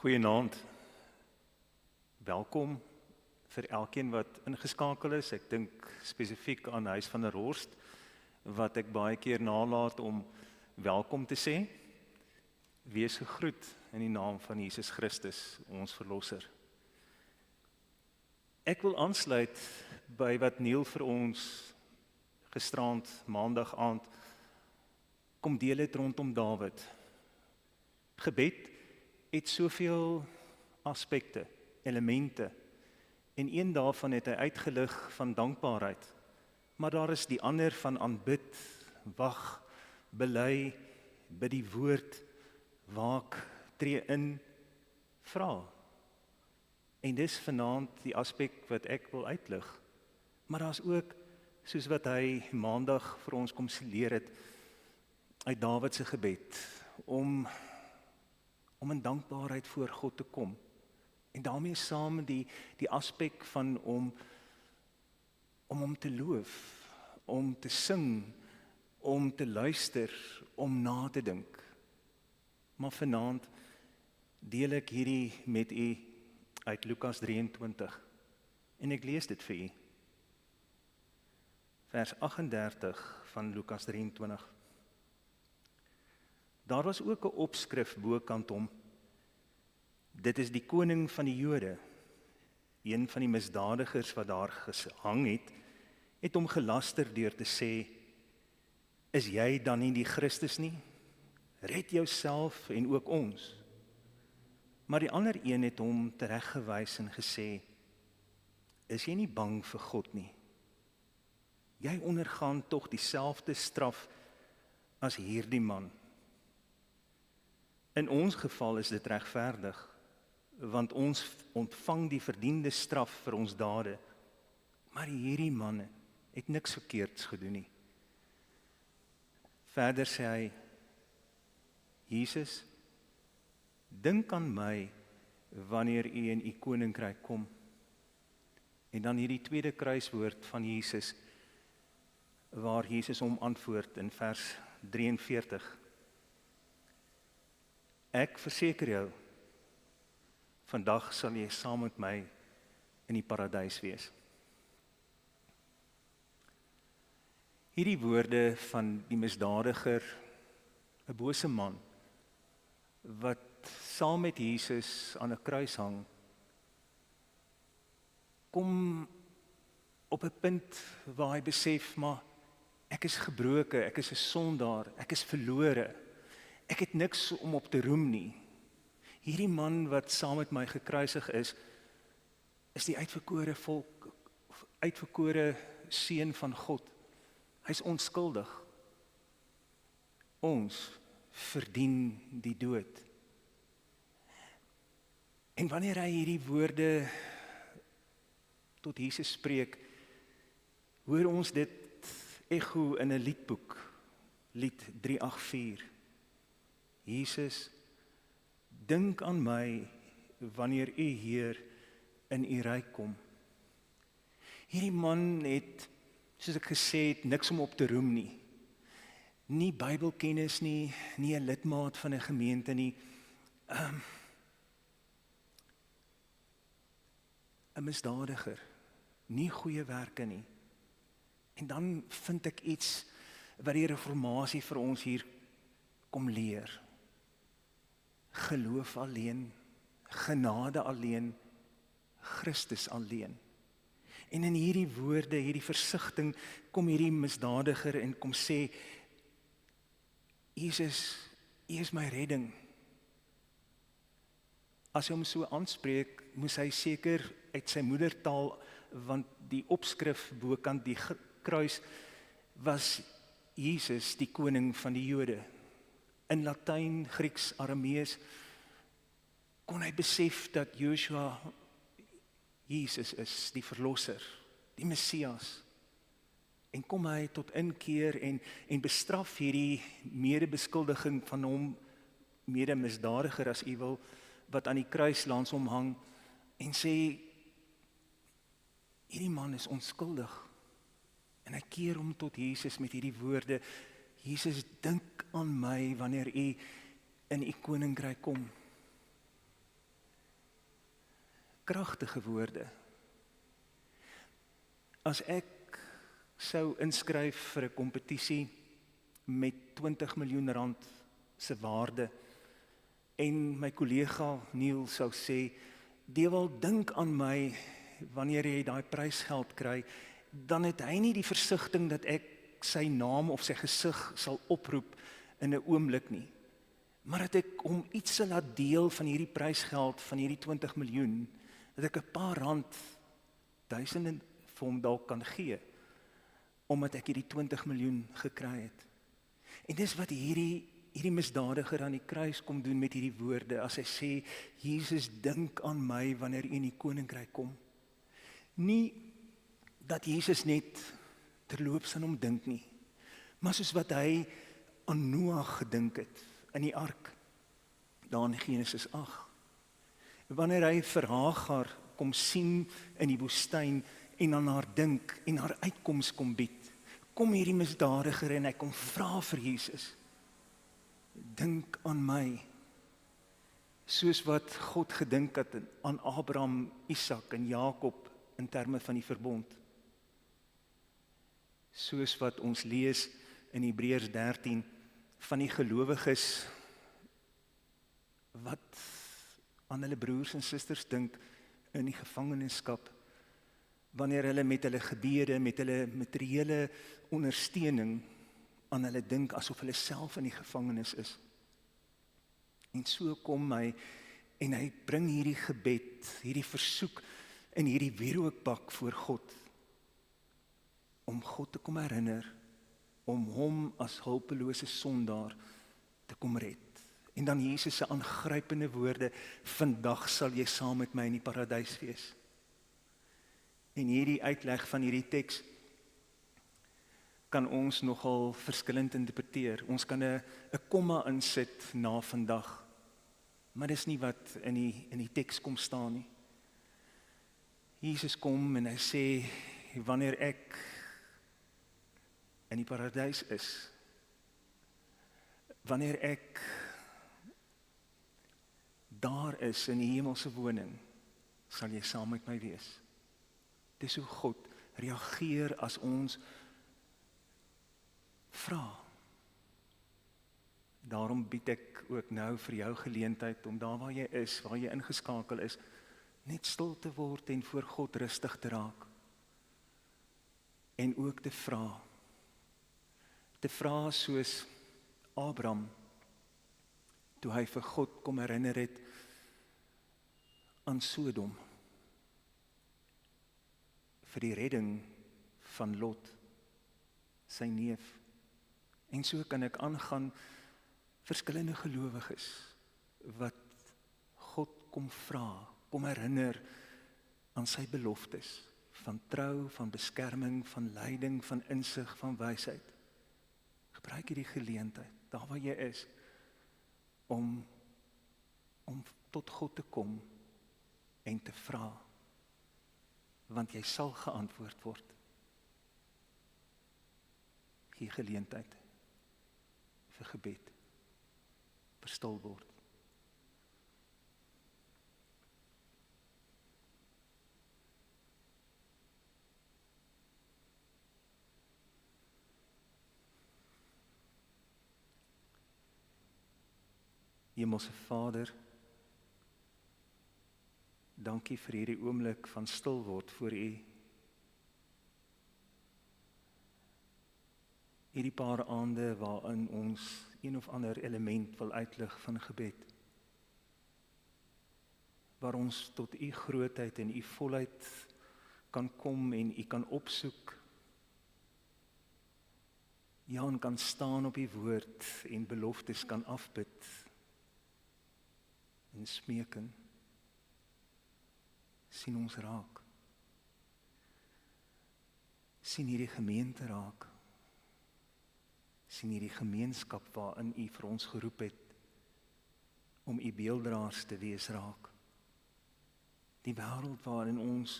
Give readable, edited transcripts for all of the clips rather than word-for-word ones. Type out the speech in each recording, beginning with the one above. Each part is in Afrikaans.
Goeienaand. Welkom vir elkeen wat ingeskakel is. Ek dink spesifiek aan Huis van der Horst, wat ek baie keer nalat om welkom te sê. Wees gegroet in die naam van Jesus Christus, ons verlosser. Ek wil aansluit by wat Neil vir ons gisterand, maandag aand, kom deel het rondom Dawid. Gebed het soveel aspekte, elemente, en een daarvan het hy uitgelig van dankbaarheid, maar daar is die ander van aanbid, wag, bely, bid die woord, waak, tree in, vra. En dis vanaand die aspek wat ek wil uitlig, maar daar's ook, soos wat hy maandag vir ons kom leer het, uit Dawid se gebed, om in dankbaarheid voor God te kom. En daarmee saam die aspek van om hom te loof, om te sing, om te luister, om na te dink. Maar vanaand deel ek hierdie met u uit Lukas 23. En ek lees dit vir u. Vers 38 van Lukas 23. Daar was ook 'n opskrif bokant hom. Dit is die koning van die Jode. Een van die misdadigers wat daar gehang het hom gelaster deur te sê, is jy dan nie die Christus nie? Red jouself en ook ons. Maar die ander een het hom tereggewys en gesê, is jy nie bang vir God nie? Jy ondergaan tog dieselfde straf as hierdie man. In ons geval is dit regverdig, want ons ontvang die verdiende straf vir ons dade, maar hierdie manne het niks verkeerds gedoen nie. Verder sê hy, Jesus, dink aan my wanneer u in u koninkryk kom. En dan hierdie tweede kruiswoord van Jesus, waar Jesus hom antwoord in vers 43. Ek verseker jou, vandag sal jy saam met my in die paradys wees. Hierdie woorde van die misdadiger, 'n bose man, wat saam met Jesus aan 'n kruis hang, kom op 'n punt waar hy besef, maar ek is gebroken, ek is 'n sondaar, ek is verlore, ek het niks om op te roem nie. Hierdie man wat saam met my gekruisig is die uitverkore volk, uitverkore seun van God. Hy's onskuldig. Ons verdien die dood. En wanneer hy hierdie woorde tot Jesus spreek, hoor ons dit echo in 'n liedboek, lied 384. Jesus, dink aan my wanneer u hier in u ryk kom. Hierdie man het, soos ek gesê het, niks om op te roem nie. Nie Bybelkennis nie, nie 'n lidmaat van 'n gemeente nie. 'n misdadiger, nie goeie werke nie. En dan vind ek iets wat die reformatie vir ons hier kom leer. Geloof alleen, genade alleen, Christus alleen. En in hierdie woorde, hierdie versigtiging, kom hierdie misdadiger en kom sê, Jesus, U is my redding. As hy hom so aanspreek, moes hy seker uit sy moedertaal, want die opskrif bokant die kruis was Jesus, die koning van die Jode. In Latyn, Grieks, Aramees, kon hy besef dat Joshua Jesus is, die verlosser, die Messias. En kom hy tot inkeer en bestraf hierdie medebeskuldiging van hom, medemisdadiger as u wil, wat aan die kruis langs hom hang, en sê, hierdie man is onskuldig. En hy keer hom tot Jesus met hierdie woorde, Jesus, dink aan my wanneer u in u koninkryk kom. kragtige woorde. As ek sou inskryf vir 'n kompetisie met 20 miljoen rand se waarde en my kollega Neil sou sê, Dewald, dink aan my wanneer jy daai prysgeld kry, dan het hy nie die versigtiging dat ek sy naam of sy gesig sal oproep in 'n oomblik nie. Maar dat ek hom iets sal laat deel van hierdie prysgeld van hierdie 20 miljoen, dat ek 'n paar rand, duisende vir hom dalk kan gee, omdat ek hierdie 20 miljoen gekry het. En dis wat hierdie misdadiger aan die kruis kom doen met hierdie woorde, as hy sê, Jesus, dink aan my wanneer u in die koninkryk kom. Nie dat Jesus net terloops aan hom dink nie, maar soos wat hy aan Noag gedink het, in die ark, daar in Genesis 8. Wanneer hy vir Hagar kom sien in die woestyn, en aan haar dink, en haar uitkoms kom bied, kom hierdie misdadiger en hy kom vra vir Jesus, dink aan my, soos wat God gedink het aan Abraham, Isak en Jakob in terme van die verbond. Soos wat ons lees in Hebreërs 13 van die gelowiges wat aan hulle broers en susters dink in die gevangenskap, wanneer hulle met hulle gebede, met hulle materiële ondersteuning aan hulle dink asof hulle self in die gevangenis is. En so kom hy en hy bring hierdie gebed, hierdie versoek in hierdie wierookbak voor God, om God te kom herinner, om hom as hulpelose sondaar te kom red. En dan Jesus se aangrypende woorde, vandag sal jy saam met my in die paradys wees. En hierdie uitleg van hierdie teks kan ons nogal verskillend interpreteer. Ons kan 'n komma insit na vandag, maar dis nie wat in die teks kom staan nie. Jesus kom en hy sê, wanneer ek in die paradys is, wanneer ek daar is in die hemelse woning, sal jy saam met my wees. Dis hoe God reageer as ons vra. Daarom bied ek ook nou vir jou geleentheid om daar waar jy is, waar jy ingeskakel is, net stil te word en voor God rustig te raak. En ook te vra. Te vra soos Abraham, toe hy vir God kom herinner het aan Sodom, vir die redding van Lot, sy neef. En so kan ek aangaan verskillende gelowiges, wat God kom vra, kom herinner aan sy beloftes, van trou, van beskerming, van leiding, van insig, van wysheid. Gebruik hierdie geleentheid, daar waar jy is, om tot God te kom en te vra, want jy sal geantwoord word. Gee geleentheid vir gebed, vir stil word. Hemelse Vader, dankie vir hierdie oomblik van stil word voor U. Hierdie paar aande waarin ons een of ander element wil uitlig van gebed. Waar ons tot U grootheid en U volheid kan kom en U kan opsoek. Ja, en kan staan op U woord en beloftes kan afbid en smeeking. Sien ons raak. Sien hierdie gemeente raak. Sien hierdie gemeenskap waarin U vir ons geroep het om U beelddraers te wees raak. Die wêreld waarin ons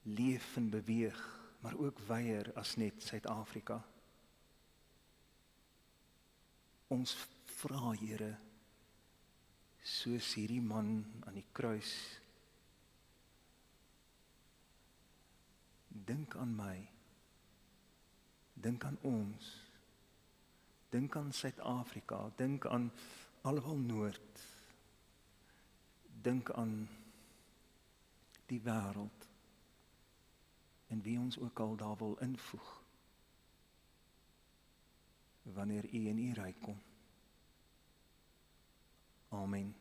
leef en beweeg, maar ook weier as net Suid-Afrika. Ons vra, Here, soos hierdie man aan die kruis. Dink aan my, dink aan ons, dink aan Suid-Afrika, dink aan alwel Noord, dink aan die wêreld, en wie ons ook al daar wil invoeg, wanneer U in U ryk kom. Amen.